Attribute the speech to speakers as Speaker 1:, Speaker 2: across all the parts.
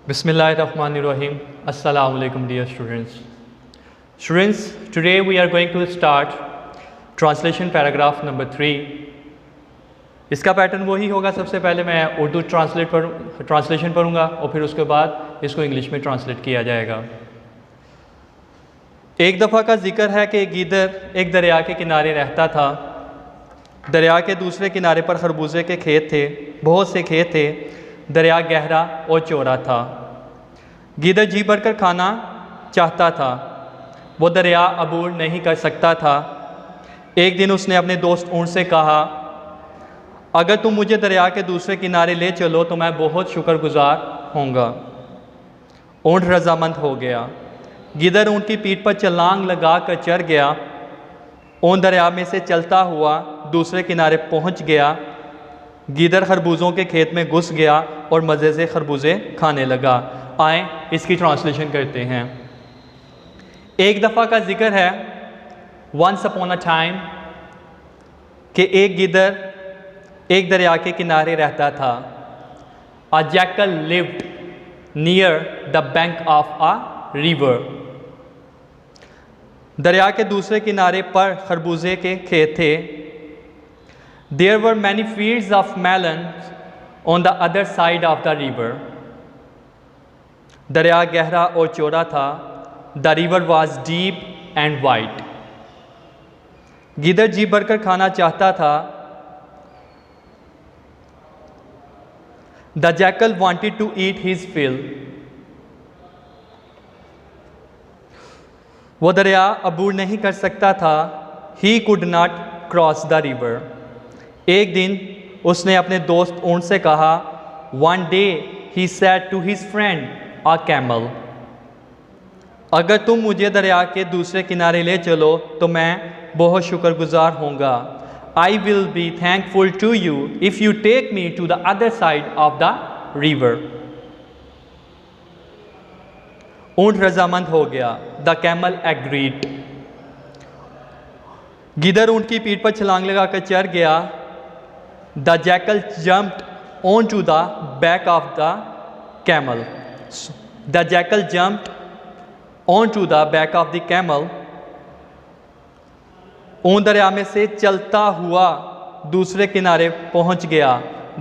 Speaker 1: Bismillahirrahmanirrahim. Assalamu alaikum dear students. Students, today we are going to start translation paragraph number 3. इसका pattern वही होगा, सबसे पहले मैं उर्दू ट्रांसलेशन पढ़ूंगा और फिर उसके बाद इसको इंग्लिश में ट्रांसलेट किया जाएगा। एक दफ़ा का जिक्र है कि गीदड़ एक दरिया के किनारे रहता था। दरिया के दूसरे किनारे पर खरबूजे के खेत थे, बहुत से खेत थे। दरिया गहरा और चौड़ा था। गीदड़ जी भरकर खाना चाहता था, वो दरिया अबूर नहीं कर सकता था। एक दिन उसने अपने दोस्त ऊँट से कहा, अगर तुम मुझे दरिया के दूसरे किनारे ले चलो तो मैं बहुत शुक्रगुजार होऊंगा। ऊँट रजामंद हो गया। गीदड़ ऊँट की पीठ पर छलांग लगा कर चढ़ गया। ऊँट दरिया में से चलता हुआ दूसरे किनारे पहुंच गया। गीदड़ खरबूजों के खेत में घुस गया और मज़े से खरबूजे खाने लगा। आए इसकी ट्रांसलेशन करते हैं। एक दफ़ा का जिक्र है, वंस अपॉन अ टाइम, कि एक गीदड़ एक दरिया के किनारे रहता था। A jackal lived near the bank of a river. दरिया के दूसरे किनारे पर खरबूजे के खेत थे। There were many fields of melons on the other side of the river. दरिया गहरा और चौड़ा था। The river was deep and wide. गीदड़ जी भरकर खाना चाहता था। The jackal wanted to eat his fill. वो दरिया अबूर नहीं कर सकता था। He could not cross the river. एक दिन उसने अपने दोस्त ऊँट से कहा, One day he said to his friend a camel, अगर तुम मुझे दरिया के दूसरे किनारे ले चलो तो मैं बहुत शुक्रगुजार होऊंगा। I will be thankful to you if you take me to the other side of the river. ऊँट रजामंद हो गया। The camel agreed. गीदड़ ऊँट की पीठ पर छलांग लगाकर चढ़ गया। The jackal jumped onto the back of the camel. The jackal jumped onto the back of the camel. ऊँट दरिया में से चलता हुआ दूसरे किनारे पहुंच गया।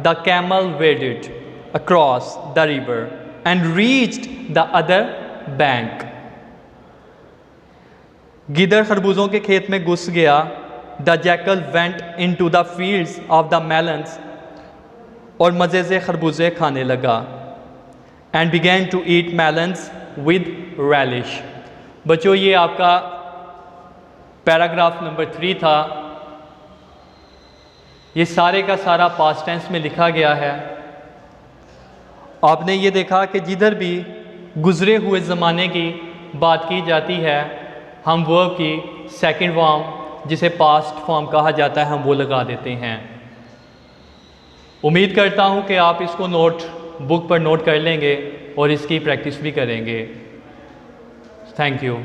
Speaker 1: The camel waded across the river and reached the other bank. गीदड़ खरबूजों के खेत में घुस गया। The jackal went into the fields of the melons और मज़े से खरबूजे खाने लगा। And began to eat melons with relish. बच्चों, ये आपका पैराग्राफ नंबर 3 था। ये सारे का सारा पास्ट टेंस में लिखा गया है। आपने ये देखा कि जिधर भी गुज़रे हुए ज़माने की बात की जाती है, हम वर्ब की सेकंड फॉर्म, जिसे पास्ट फॉर्म कहा जाता है, हम वो लगा देते हैं। उम्मीद करता हूँ कि आप इसको नोट बुक पर नोट कर लेंगे और इसकी प्रैक्टिस भी करेंगे। Thank you.